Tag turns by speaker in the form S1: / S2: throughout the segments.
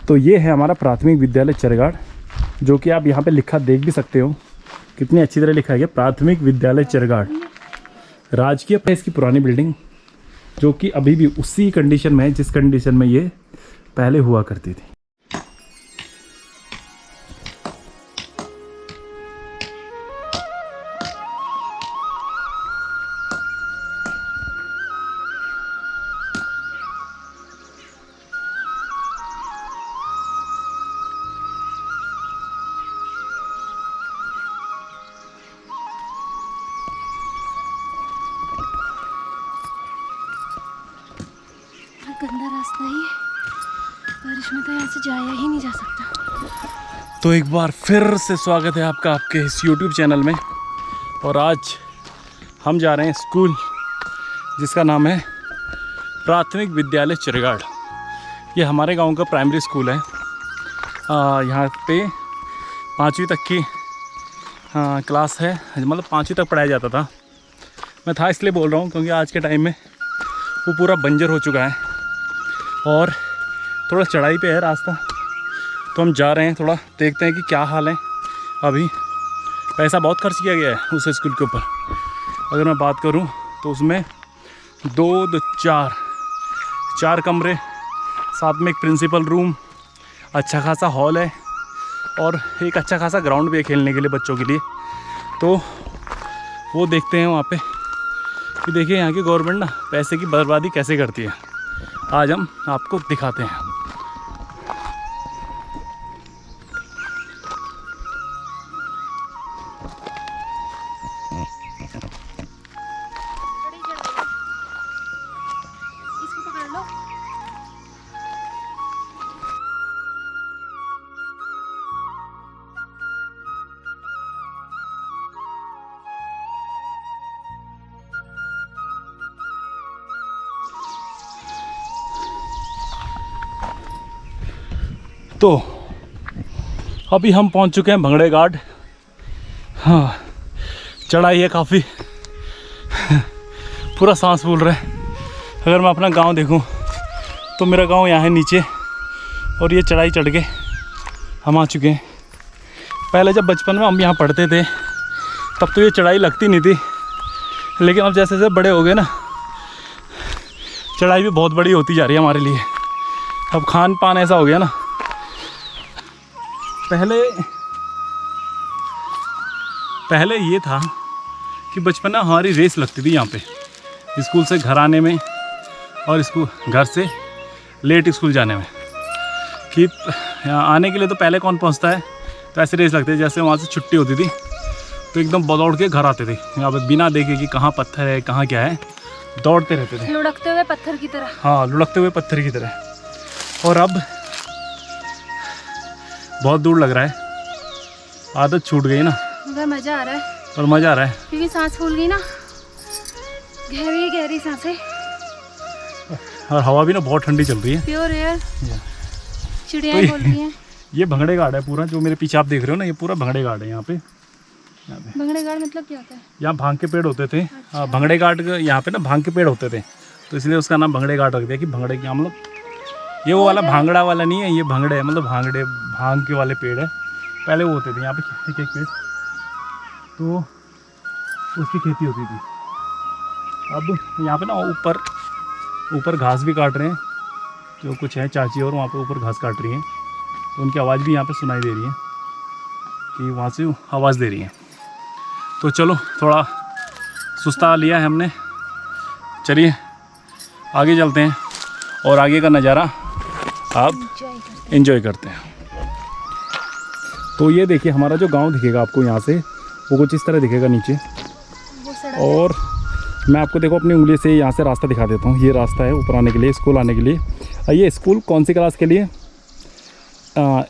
S1: तो ये है हमारा प्राथमिक विद्यालय चरगाड़, जो कि आप यहाँ पे लिखा देख भी सकते हो, कितनी अच्छी तरह लिखा है प्राथमिक विद्यालय चरगाड़। राजकीय प्रेस की पुरानी बिल्डिंग, जो कि अभी भी उसी कंडीशन में है जिस कंडीशन में ये पहले हुआ करती थी।
S2: गंदा रास्ता ही है, बारिश में तो यहाँ से जाया ही नहीं जा सकता।
S1: तो एक बार फिर से स्वागत है आपका आपके इस YouTube चैनल में। और आज हम जा रहे हैं स्कूल जिसका नाम है प्राथमिक विद्यालय चरगाड़। ये हमारे गांव का प्राइमरी स्कूल है। यहाँ पे 5वीं तक की क्लास है, मतलब 5वीं तक पढ़ाया जाता था। मैं था इसलिए बोल रहा हूँ क्योंकि आज के टाइम में वो पूरा बंजर हो चुका है और थोड़ा चढ़ाई पे है रास्ता। तो हम जा रहे हैं, थोड़ा देखते हैं कि क्या हाल है। अभी पैसा बहुत खर्च किया गया है उस स्कूल के ऊपर। अगर मैं बात करूं तो उसमें 4 कमरे, साथ में एक प्रिंसिपल रूम, अच्छा खासा हॉल है और एक अच्छा खासा ग्राउंड भी है खेलने के लिए बच्चों के लिए। तो वो देखते हैं वहाँ पे कि देखिए यहाँ की गवर्नमेंट ना पैसे की बर्बादी कैसे करती है। आज हम आपको दिखाते हैं।
S2: इसको पकड़ लो।
S1: तो अभी हम पहुंच चुके हैं भंगड़े घाट। हाँ, चढ़ाई है काफ़ी, पूरा सांस फूल रहा है। अगर मैं अपना गांव देखूं तो मेरा गांव यहाँ है नीचे और ये चढ़ाई चढ़ के हम आ चुके हैं। पहले जब बचपन में हम यहाँ पढ़ते थे तब तो ये चढ़ाई लगती नहीं थी, लेकिन अब जैसे जैसे बड़े हो गए ना, चढ़ाई भी बहुत बड़ी होती जा रही है हमारे लिए। अब खान पान ऐसा हो गया ना, पहले ये था कि बचपन में हमारी रेस लगती थी यहाँ पे, स्कूल से घर आने में और घर से लेट स्कूल जाने में, कि यहाँ आने के लिए तो पहले कौन पहुँचता है। तो ऐसे रेस लगती थी, जैसे वहाँ से छुट्टी होती थी तो एकदम दौड़ के घर आते थे यहाँ पे, बिना देखे कि कहाँ पत्थर है कहाँ क्या है, दौड़ते रहते थे
S2: लुढ़कते हुए पत्थर की तरह।
S1: हाँ, लुढ़कते हुए पत्थर की तरह। और अब बहुत दूर लग रहा है, आदत छूट गई ना,
S2: मगर मजा आ रहा है।
S1: और मज़ा आ रहा है
S2: क्योंकि सांस फूल गई ना, गहरी गहरी सांसें,
S1: और हवा भी ना बहुत ठंडी चल रही है,
S2: प्योर एयर, चिड़िया
S1: तो
S2: बोल रही हैं।
S1: ये भंगड़े घाट है पूरा, जो मेरे पीछे आप देख रहे हो ना, ये पूरा भंगड़े घाट है। यहाँ पे
S2: भंगड़े घाट मतलब क्या होता है? यहाँ
S1: भांग के पेड़ होते थे। हाँ, भंगड़े घाट यहाँ पे ना भांग के पेड़ होते थे, तो इसलिए उसका नाम भंगड़े घाट रख दिया कि भंगड़े क्या मतलब, ये वो वाला भांगड़ा वाला नहीं है, ये भंगड़े है, मतलब भांग के वाले पेड़ है। पहले वो होते थे यहाँ पे एक पेड़, तो उसकी खेती होती थी। अब यहाँ पे ना ऊपर घास भी काट रहे हैं, जो कुछ है चाची और वहाँ पे ऊपर घास काट रही हैं, तो उनकी आवाज़ भी यहाँ पे सुनाई दे रही है कि वहाँ से आवाज़ दे रही है। तो चलो, थोड़ा सुस्ता लिया है हमने, चलिए आगे चलते हैं और आगे का नज़ारा आप एंजॉय करते हैं। तो ये देखिए हमारा जो गांव दिखेगा आपको यहाँ से, वो कुछ इस तरह दिखेगा नीचे। और मैं आपको देखो अपनी उंगली से यहाँ से रास्ता दिखा देता हूँ। ये रास्ता है ऊपर आने के लिए, स्कूल आने के लिए। ये स्कूल कौन सी क्लास के लिए?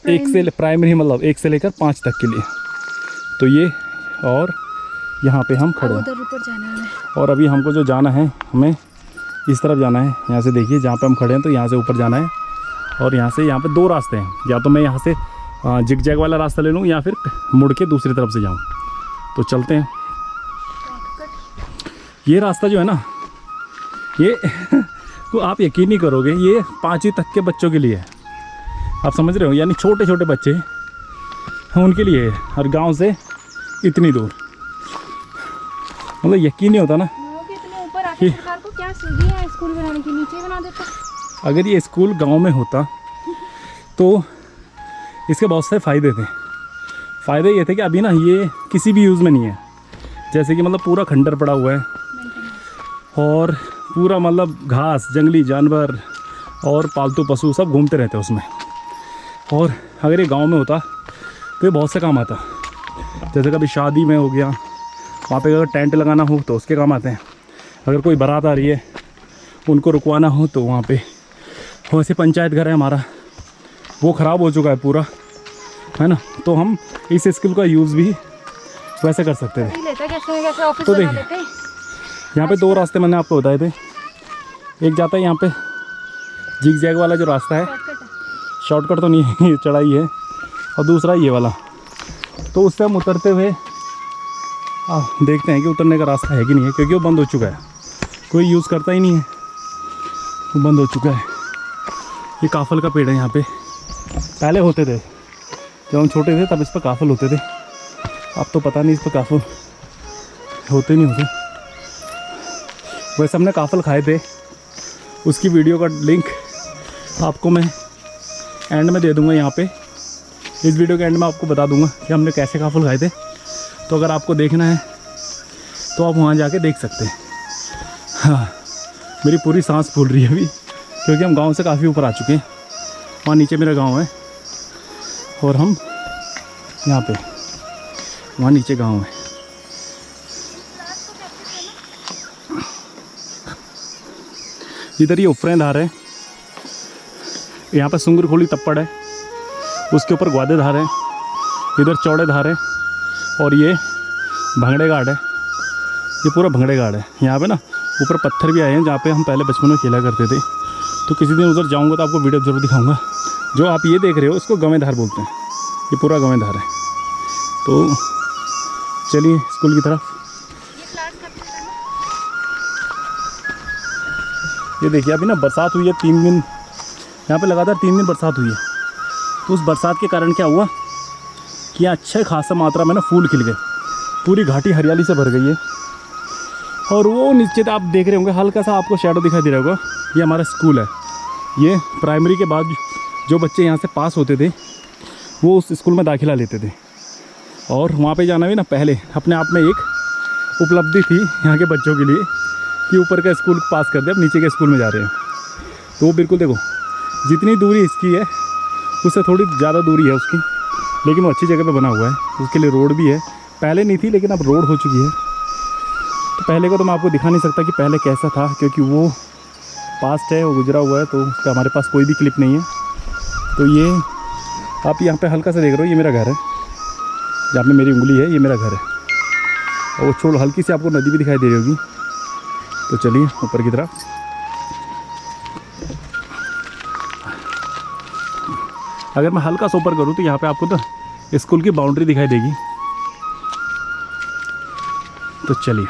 S1: 1 से प्राइमरी, मतलब 1 से लेकर 5 तक के लिए। तो ये, और यहाँ पे हम खड़े हैं,
S2: उधर ऊपर जाना है।
S1: और अभी हमको जो जाना है, हमें इस तरफ जाना है। यहाँ से देखिए जहाँ पे हम खड़े हैं, तो यहाँ से ऊपर जाना है। और यहाँ से, यहाँ पे 2 रास्ते हैं, या तो मैं यहाँ से जिग जैग वाला रास्ता ले लूँ या फिर मुड़ के दूसरी तरफ से जाऊँ। तो चलते हैं। ये रास्ता जो है ना, ये तो आप यकीन नहीं करोगे, ये 5वीं तक के बच्चों के लिए है। आप समझ रहे हो, यानी छोटे छोटे बच्चे हैं उनके लिए है, और गांव से इतनी दूर, मतलब यकीन नहीं होता ना
S2: इतने ऊपर आके सरकार को क्या सूझी है स्कूल बनाने की, नीचे बना देता।
S1: अगर ये स्कूल गांव में होता तो इसके बहुत सारे फ़ायदे थे। फ़ायदे ये थे कि अभी ना ये किसी भी यूज़ में नहीं है, जैसे कि मतलब पूरा खंडर पड़ा हुआ है और पूरा मतलब घास, जंगली जानवर और पालतू पशु सब घूमते रहते हैं उसमें। और अगर ये गांव में होता तो ये बहुत से काम आता, जैसे कभी शादी में हो गया, वहाँ पे अगर टेंट लगाना हो तो उसके काम आते हैं। अगर कोई बारात आ रही है उनको रुकवाना हो तो वहाँ पे, वैसे पंचायत घर है हमारा, वो ख़राब हो चुका है पूरा, है ना, तो हम इस स्किल का यूज़ भी वैसे कर सकते थे। तो देखिए यहाँ पे 2 रास्ते मैंने आपको बताए थे, एक जाता है यहाँ पे जिग जैग वाला जो रास्ता है, शॉर्टकट तो नहीं है, चढ़ाई है, और दूसरा ये वाला। तो उससे हम उतरते हुए देखते हैं कि उतरने का रास्ता है कि नहीं है, क्योंकि वो बंद हो चुका है, कोई यूज़ करता ही नहीं है, वो बंद हो चुका है। ये काफल का पेड़ है यहाँ पे, पहले होते थे जब हम छोटे थे तब इस पर काफल होते थे, अब तो पता नहीं इस पर काफल होते नहीं होते। वैसे हमने काफल खाए थे, उसकी वीडियो का लिंक आपको मैं एंड में दे दूंगा, यहाँ पे इस वीडियो के एंड में आपको बता दूंगा कि हमने कैसे काफल खाए थे। तो अगर आपको देखना है तो आप वहाँ जाके देख सकते हैं। हाँ, मेरी पूरी सांस फूल रही है अभी, क्योंकि हम गांव से काफ़ी ऊपर आ चुके हैं। वहाँ नीचे मेरा गांव है और हम यहाँ पे, वहाँ नीचे गांव है। इधर ये उफरें धार है, यहाँ पे सुंगर खोली तप्पड़ है, उसके ऊपर ग्वादे धार है, इधर चौड़े धार है, और ये भंगड़े घाट है। ये पूरा भंगड़े घाट है। यहाँ पे ना ऊपर पत्थर भी आए हैं जहाँ पे हम पहले बचपन में खेला करते थे। तो किसी दिन उधर जाऊँगा तो आपको वीडियो ज़रूर दिखाऊंगा। जो आप ये देख रहे हो इसको गवें धार बोलते हैं, ये पूरा गवें धार है। तो चलिए स्कूल की तरफ। ये देखिए अभी ना बरसात हुई है 3 दिन, यहाँ पे लगातार 3 दिन बरसात हुई है। तो उस बरसात के कारण क्या हुआ कि यहाँ अच्छे खासा मात्रा में ना फूल खिल गए, पूरी घाटी हरियाली से भर गई है। और वो नीचे आप देख रहे होंगे हल्का सा आपको शैडो दिखाई दे रहा होगा, ये हमारा स्कूल है। ये प्राइमरी के बाद जो बच्चे यहाँ से पास होते थे वो उस स्कूल में दाखिला लेते थे, और वहाँ पे जाना भी ना पहले अपने आप में एक उपलब्धि थी यहाँ के बच्चों के लिए कि ऊपर का स्कूल पास कर दे, अब नीचे के स्कूल में जा रहे हैं। तो वो बिल्कुल देखो जितनी दूरी इसकी है उससे थोड़ी ज़्यादा दूरी है उसकी, लेकिन वो अच्छी जगह पे बना हुआ है, उसके लिए रोड भी है। पहले नहीं थी लेकिन अब रोड हो चुकी है। तो पहले को तो मैं आपको दिखा नहीं सकता कि पहले कैसा था, क्योंकि वो पास्ट है, वो गुजरा हुआ है, तो उसका हमारे पास कोई भी क्लिप नहीं है। तो ये आप यहाँ पे हल्का सा देख रहे हो, ये मेरा घर है, जहाँ पे मेरी उंगली है ये मेरा घर है। और वो छोड़ हल्की सी आपको नदी भी दिखाई दे रही होगी। तो चलिए ऊपर की तरफ। अगर मैं हल्का सा ऊपर करूँ तो यहाँ पे आपको तो स्कूल की बाउंड्री दिखाई देगी। तो चलिए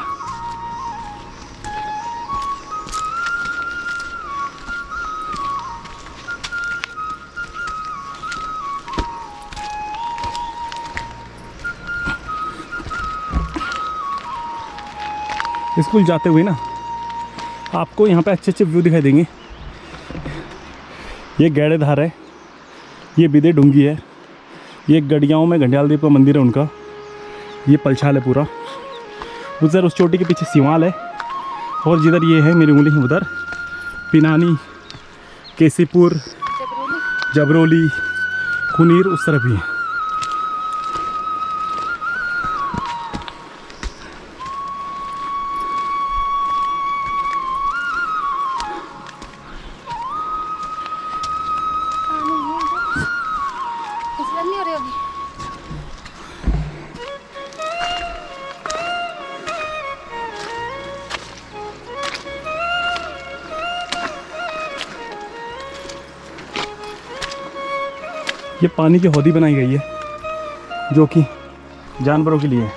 S1: स्कूल जाते हुए ना आपको यहाँ पे अच्छे अच्छे व्यू दिखाई देंगे। ये गैड़े धार है, ये बिदे डूंगी है, ये गड़ियाओं में घंडियाल देव का मंदिर है उनका, ये पलछाल है पूरा। उधर उस चोटी के पीछे सिवाल है, और जिधर ये है मेरी उंगली उधर पिनानी, केसीपुर, जबरोली, खुनीर उस तरफ ही है। ये पानी की हौदी बनाई गई है जो कि जानवरों के लिए है।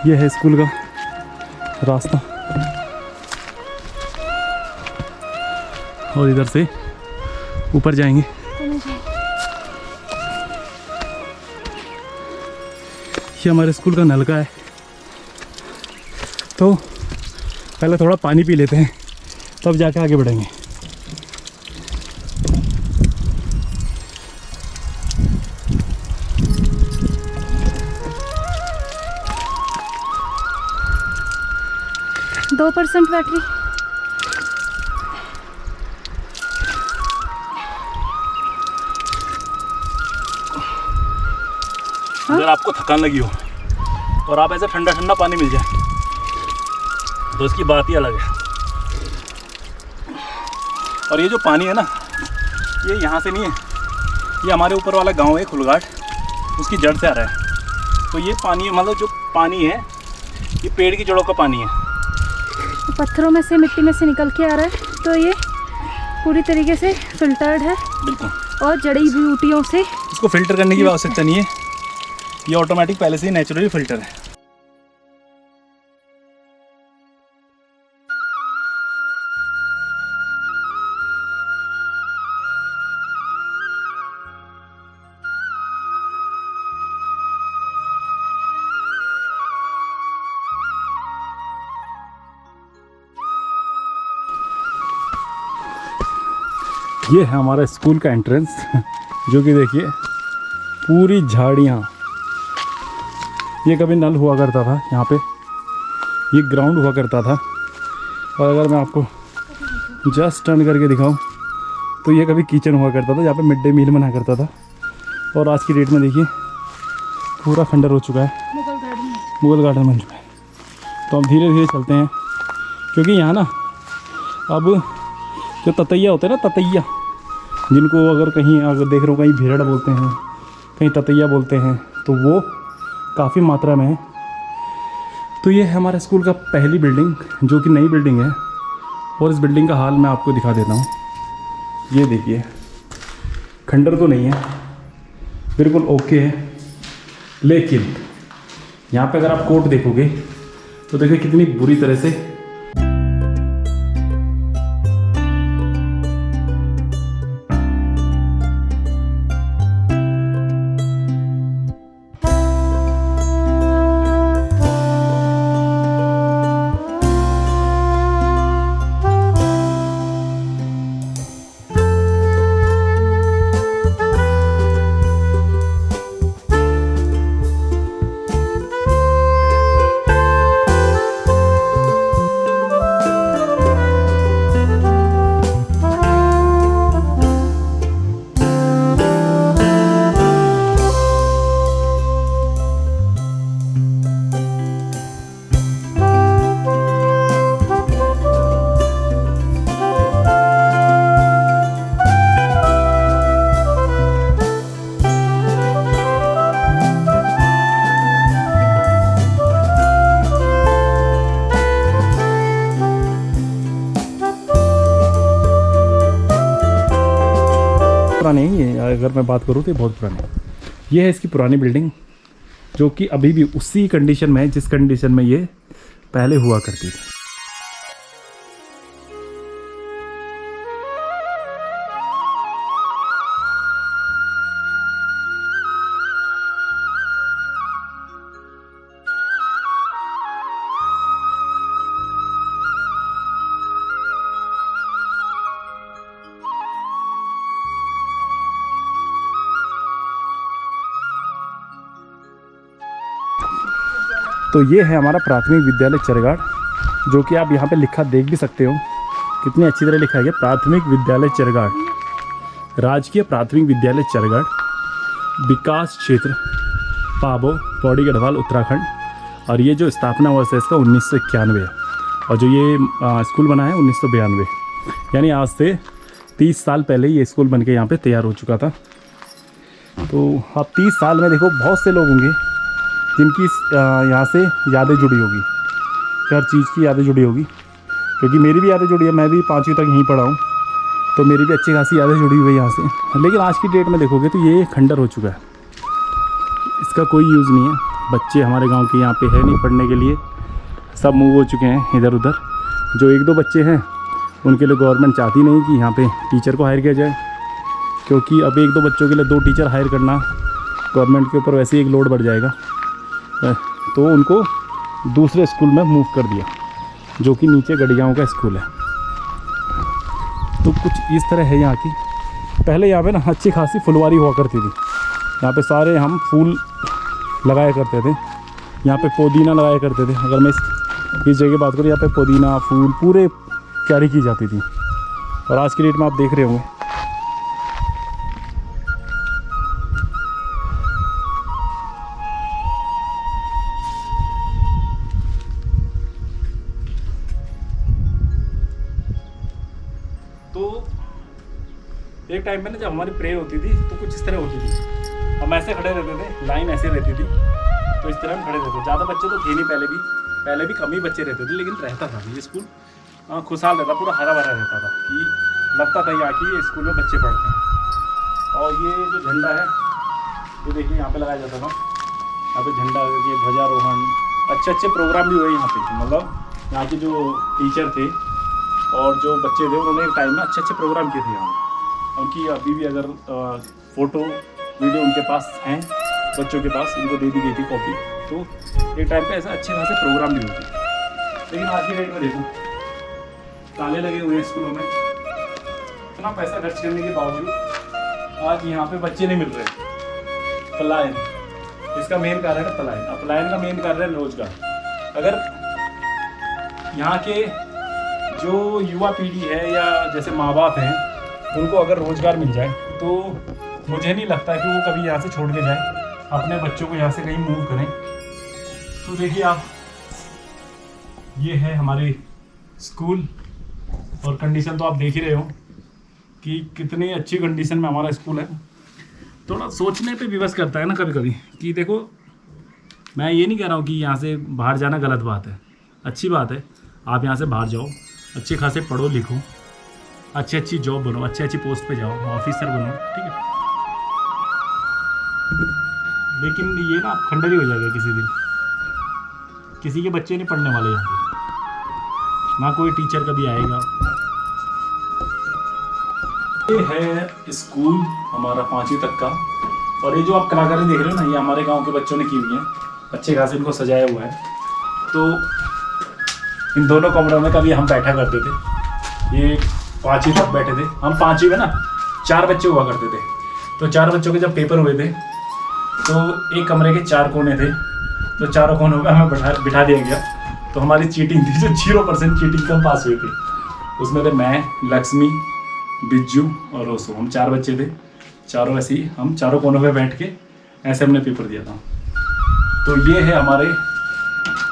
S1: ये है स्कूल का रास्ता। और इधर से ऊपर जाएंगे। ये हमारे स्कूल का नलका है, तो पहले थोड़ा पानी पी लेते हैं, तब जाके आगे बढ़ेंगे।
S2: दो 2% बैटरी।
S1: अगर आपको थकान लगी हो और आप ऐसे ठंडा ठंडा पानी मिल जाए तो इसकी बात ही अलग है। और ये जो पानी है ना, ये यहाँ से नहीं है, ये हमारे ऊपर वाला गांव है खुलघाट, उसकी जड़ से आ रहा है। तो ये पानी मतलब जो पानी है ये पेड़ की जड़ों का पानी है,
S2: तो पत्थरों में से मिट्टी में से निकल के आ रहा है, तो ये पूरी तरीके से फिल्टर्ड है।
S1: बिल्कुल।
S2: और जड़ी बूटियों से
S1: इसको फिल्टर करने की आवश्यकता नहीं है, ये ऑटोमेटिक पहले से ही नेचुरली फिल्टर है। ये है हमारा स्कूल का एंट्रेंस, जो कि देखिए पूरी झाड़ियाँ। ये कभी नल हुआ करता था यहाँ पे, ये ग्राउंड हुआ करता था। और अगर मैं आपको जस्ट टर्न करके दिखाऊं तो ये कभी किचन हुआ करता था, जहाँ पे मिड डे मील बना करता था। और आज की डेट में देखिए पूरा खंडर हो चुका है, मुगल गार्डन बन चुका है। तो हम धीरे धीरे चलते हैं, क्योंकि यहाँ ना अब जो ततैया होते हैं ना, ततैया, जिनको अगर कहीं अगर देख रहे हो कहीं भेड़ बोलते हैं, कहीं ततैया बोलते हैं, तो वो काफ़ी मात्रा में है। तो ये है हमारे स्कूल का पहली बिल्डिंग, जो कि नई बिल्डिंग है। और इस बिल्डिंग का हाल मैं आपको दिखा देता हूँ। ये देखिए, खंडर तो नहीं है, बिल्कुल ओके है, लेकिन यहाँ पे अगर आप कोर्ट देखोगे तो देखिए कितनी बुरी तरह से पुरानी है ये, अगर मैं बात करूँ तो ये बहुत पुरानी है। ये है इसकी पुरानी बिल्डिंग, जो कि अभी भी उसी कंडीशन में है जिस कंडीशन में ये पहले हुआ करती थी। तो ये है हमारा प्राथमिक विद्यालय चरघाट, जो कि आप यहाँ पे लिखा देख भी सकते हो, कितनी अच्छी तरह लिखा है, प्राथमिक विद्यालय चरघाट, राजकीय प्राथमिक विद्यालय चरघाट, विकास क्षेत्र पाबो, पौड़ी गढ़वाल, उत्तराखंड। और ये जो स्थापना वर्ष है इसका 1991 है, और जो ये स्कूल बना है 1992, यानी आज से 30 साल पहले ये स्कूल बन के यहाँ पे तैयार हो चुका था। तो अब 30 साल में देखो बहुत से लोग होंगे जिनकी यहाँ से यादें जुड़ी होगी, हर चीज़ की यादें जुड़ी होगी, क्योंकि मेरी भी यादें जुड़ी है, मैं भी 5वीं तक यहीं पढ़ा हूँ, तो मेरी भी अच्छी खासी यादें जुड़ी हुई है यहाँ से। लेकिन आज की डेट में देखोगे तो ये खंडर हो चुका है, इसका कोई यूज़ नहीं है। बच्चे हमारे गांव के यहाँ पे है नहीं पढ़ने के लिए, सब मूव हो चुके हैं इधर उधर। जो 1-2 बच्चे हैं उनके लिए गवर्नमेंट चाहती नहीं कि यहाँ पे टीचर को हायर किया जाए, क्योंकि अब 1-2 बच्चों के लिए 2 टीचर हायर करना गवर्नमेंट के ऊपर वैसे ही एक लोड बढ़ जाएगा। तो उनको दूसरे स्कूल में मूव कर दिया, जो कि नीचे गड़ियाओं का स्कूल है। तो कुछ इस तरह है यहाँ की। पहले यहाँ पे ना अच्छी खासी फुलवारी हुआ करती थी। यहाँ पे सारे हम फूल लगाया करते थे, यहाँ पे पुदीना लगाया करते थे। अगर मैं इस जगह की बात करूँ, यहाँ पे पुदीना फूल पूरे क्यारी की जाती थी। और आज की डेट में आप देख रहे होंगे तो एक टाइम पे ना जब हमारी प्रेयर होती थी तो कुछ इस तरह होती थी। हम ऐसे खड़े रहते थे, लाइन ऐसे रहती थी, तो इस तरह हम खड़े रहते थे। ज़्यादा बच्चे तो थे नहीं, पहले भी कम ही बच्चे रहते थे, लेकिन रहता था ये स्कूल खुशहाल रहता, पूरा हरा भरा रहता था कि लगता था यहाँ की ये स्कूल में बच्चे पढ़ते हैं। और ये जो झंडा है ये देखिए यहाँ पे लगाया जाता था। यहाँ पे झंडा, ये ध्वजारोहण, अच्छे प्रोग्राम भी हुए यहाँ पे। मतलब यहाँ के जो टीचर थे और जो बच्चे थे उन्होंने एक टाइम में अच्छे प्रोग्राम किए थे यहाँ। उनकी अभी भी अगर फ़ोटो वीडियो उनके पास हैं, बच्चों के पास, उनको दे दी गई थी कॉपी। तो एक टाइम पे ऐसा अच्छे खासे प्रोग्राम भी होते। लेकिन आज की डेट में देखो ताले लगे हुए हैं स्कूलों में। इतना पैसा खर्च करने के बावजूद आज यहाँ पे बच्चे नहीं मिल रहे। पलायन, इसका मेन कारण है पलायन। पलायन का मेन कारण है रोजगार। अगर यहाँ के जो युवा पीढ़ी है या जैसे माँ बाप हैं, उनको अगर रोजगार मिल जाए तो मुझे नहीं लगता कि वो कभी यहाँ से छोड़ के जाए, अपने बच्चों को यहाँ से कहीं मूव करें। तो देखिए आप, ये है हमारे स्कूल और कंडीशन तो आप देख ही रहे हो कि कितनी अच्छी कंडीशन में हमारा स्कूल है। थोड़ा सोचने पे विवश करता है ना कभी कभी कि देखो, मैं ये नहीं कह रहा हूँ कि यहाँ से बाहर जाना गलत बात है, अच्छी बात है। आप यहाँ से बाहर जाओ, अच्छे खासे पढ़ो लिखो, अच्छी जॉब बनो, अच्छी पोस्ट पे जाओ, ऑफिसर बनो, ठीक है। लेकिन ये ना खंडर ही हो जाएगा किसी दिन। किसी के बच्चे नहीं पढ़ने वाले यहाँ पे, ना कोई टीचर कभी आएगा। ये है स्कूल हमारा 5वीं तक का। और ये जो आप कलाकारी देख रहे हो ना, ये हमारे गांव के बच्चों ने की हुई है, अच्छे खासे इनको सजाया हुआ है। तो इन दोनों कमरों में कभी हम बैठा करते थे। ये 5वीं तक बैठे थे हम। 5वीं में ना 4 बच्चे हुआ करते थे। तो 4 बच्चों के जब पेपर हुए थे तो एक कमरे के 4 कोने थे, तो चारों कोनों में हमें बिठा दिया गया। तो हमारी चीटिंग थी, जो 0% चीटिंग से हम पास हुए थे। उसमें थे मैं, लक्ष्मी, बिज्जू और रोसो। हम 4 बच्चे थे, चारों ऐसे ही हम चारों कोनों पे बैठ के ऐसे हमने पेपर दिया था। तो ये है हमारे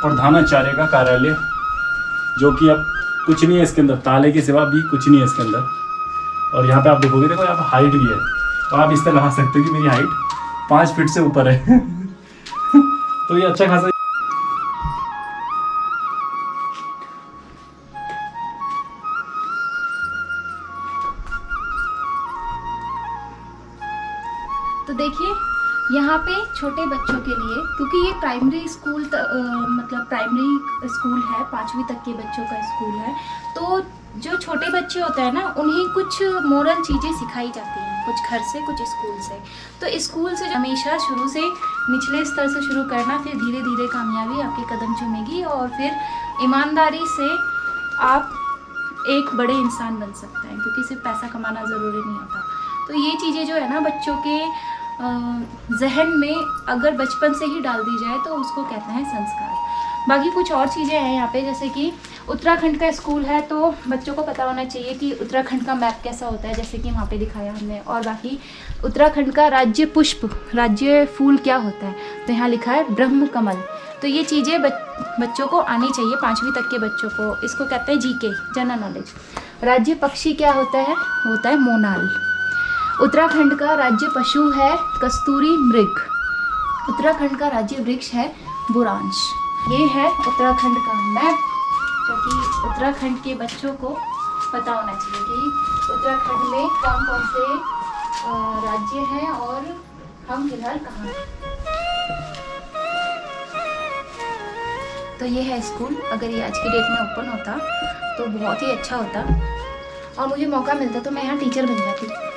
S1: प्रधानाचार्य का कार्यालय, जो कि अब कुछ नहीं है इसके अंदर, ताले के सिवा भी कुछ नहीं है इसके अंदर। और यहाँ पे आप देखोगे, देखो यहाँ पे हाइट भी है, तो आप इस तरह लगा सकते हो कि मेरी हाइट 5 फीट से ऊपर है। तो ये अच्छा खासा।
S2: तो देखिए यहाँ पे छोटे बच्चों के लिए, क्योंकि ये प्राइमरी स्कूल मतलब प्राइमरी स्कूल है, 5वीं तक के बच्चों का स्कूल है। तो जो छोटे बच्चे होते हैं ना, उन्हें कुछ मोरल चीज़ें सिखाई जाती हैं, कुछ घर से, कुछ स्कूल से। तो स्कूल से हमेशा शुरू से निचले स्तर से शुरू करना, फिर धीरे धीरे कामयाबी आपके कदम चूमेगी और फिर ईमानदारी से आप एक बड़े इंसान बन सकते हैं, क्योंकि सिर्फ पैसा कमाना ज़रूरी नहीं होता। तो ये चीज़ें जो है ना बच्चों के जहन में अगर बचपन से ही डाल दी जाए तो उसको कहते हैं संस्कार। बाकी कुछ और चीज़ें हैं यहाँ पे, जैसे कि उत्तराखंड का स्कूल है, तो बच्चों को पता होना चाहिए कि उत्तराखंड का मैप कैसा होता है, जैसे कि वहाँ पे दिखाया हमने। और बाकी उत्तराखंड का राज्य पुष्प, राज्य फूल क्या होता है, तो यहाँ लिखा है ब्रह्म कमल। तो ये चीज़ें बच्चों को आनी चाहिए, 5वीं तक के बच्चों को। इसको कहते हैं जीके, जनरल नॉलेज। राज्य पक्षी क्या होता है मोनाल। उत्तराखंड का राज्य पशु है कस्तूरी मृग। उत्तराखंड का राज्य वृक्ष है बुरांश। ये है उत्तराखंड का मैप, जो कि उत्तराखंड के बच्चों को पता होना चाहिए कि उत्तराखंड में कौन कौन से राज्य हैं और हम फिलहाल कहाँ हैं। तो ये है स्कूल। अगर ये आज की डेट में ओपन होता तो बहुत ही अच्छा होता, और मुझे मौका मिलता तो मैं यहाँ टीचर बन जाती।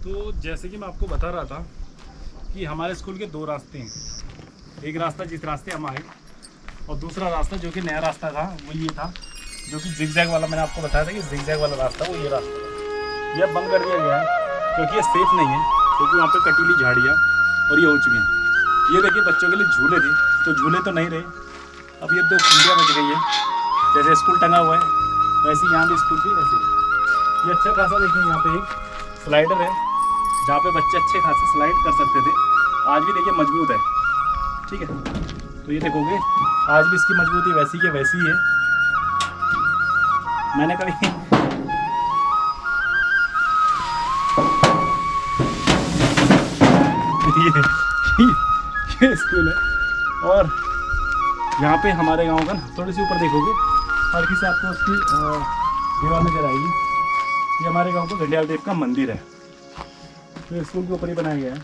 S1: तो जैसे कि मैं आपको बता रहा था कि हमारे स्कूल के दो रास्ते हैं। एक रास्ता जिस रास्ते हम आए, और दूसरा रास्ता जो कि नया रास्ता था वो ये था, जो कि जिगजैग वाला। मैंने आपको बताया था कि जिगजैग वाला रास्ता वो ये रास्ता था। यह बंद कर दिया गया है क्योंकि ये सेफ़ नहीं है, क्योंकि वहाँ पे कटीली झाड़ियाँ और ये हो चुके हैं। ये देखिए बच्चों के लिए झूले थे, तो झूले तो नहीं रहे। अब ये 2 खुंडियाँ बच गई है। जैसे स्कूल टंगा हुआ है वैसे यहाँ भी स्कूल भी वैसे ये अच्छा खासा। देखिए यहाँ पे एक स्लाइडर है जहाँ पे बच्चे अच्छे खासे स्लाइड कर सकते थे। आज भी देखिए मजबूत है, ठीक है। तो ये देखोगे आज भी इसकी मजबूती वैसी के वैसी है। मैंने कभी ये स्कूल है। और यहाँ पे हमारे गांव का थोड़ी सी ऊपर देखोगे हल्की से आपको उसकी दीवार नजर आएगी। ये हमारे गांव का घड़ियाल देव का मंदिर है, तो स्कूल के ऊपर ही बनाया गया है।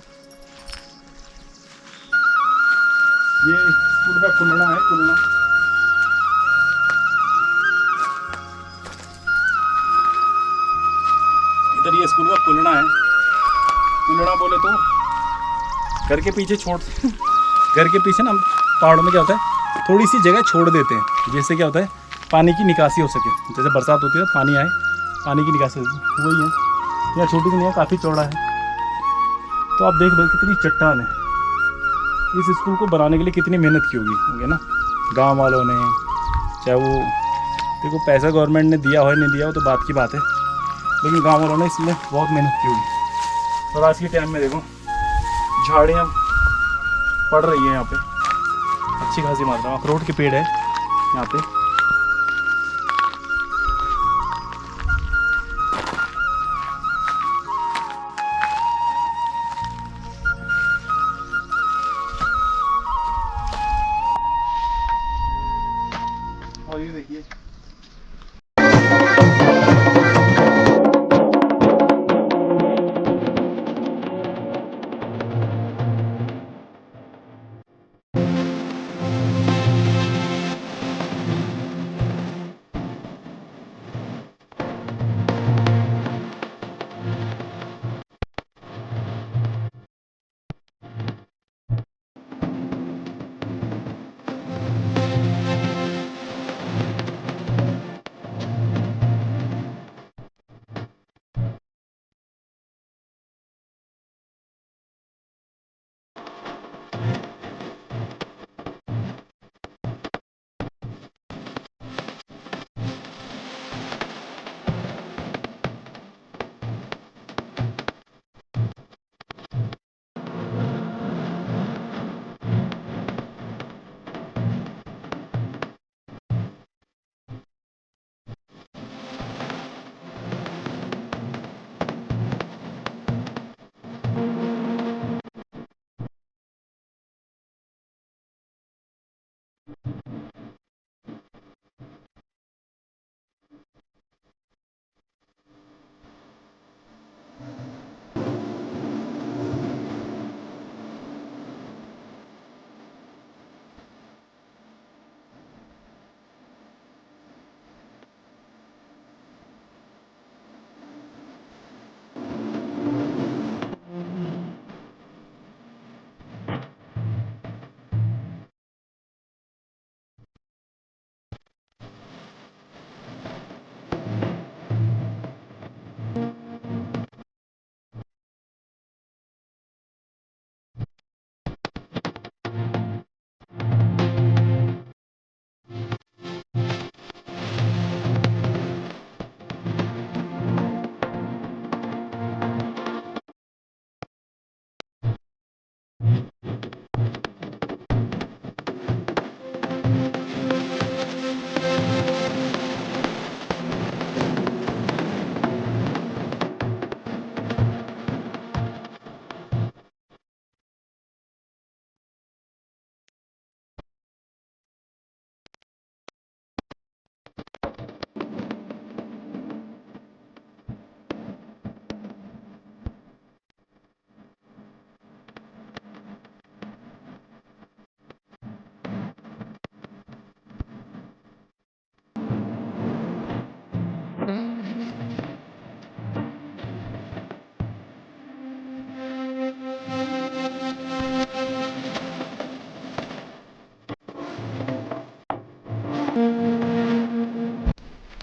S1: ये स्कूल का कुलना है, कुलना। इधर ये स्कूल का कुलना है। कुलना बोले तो घर के पीछे छोड़ घर के पीछे ना पहाड़ों में क्या होता है, थोड़ी सी जगह छोड़ देते हैं, जिससे क्या होता है पानी की निकासी हो सके। जैसे बरसात होती है पानी आए, पानी की निकासी वही है। यहाँ छोटी सी नहीं है, काफ़ी चौड़ा है। तो आप देख लो कितनी चट्टान है। इस स्कूल को बनाने के लिए कितनी मेहनत की होगी ना गांव वालों ने। चाहे वो देखो पैसा गवर्नमेंट ने दिया हो नहीं दिया हो तो बात की बात है, लेकिन गांव वालों ने इसमें बहुत मेहनत की होगी। और आज के टाइम में देखो झाड़ियाँ पड़ रही है यहाँ पे अच्छी खासी मात्रा में। अखरोट के पेड़ है यहाँ पे। और ये देखिए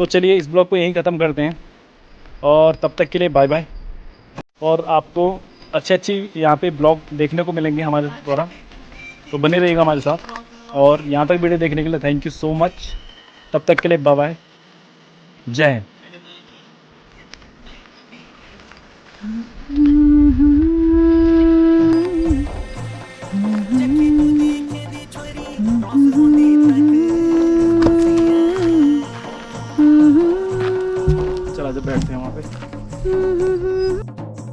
S1: तो चलिए इस ब्लॉग को यहीं ख़त्म करते हैं और तब तक के लिए बाय बाय। और आपको अच्छी यहाँ पे ब्लॉग देखने को मिलेंगे हमारे द्वारा, तो बने रहिएगा हमारे साथ। और यहाँ तक वीडियो देखने के लिए थैंक यू सो मच। तब तक के लिए बाय बाय, जय हिंद। चला जब बैठते हैं वहाँ पे।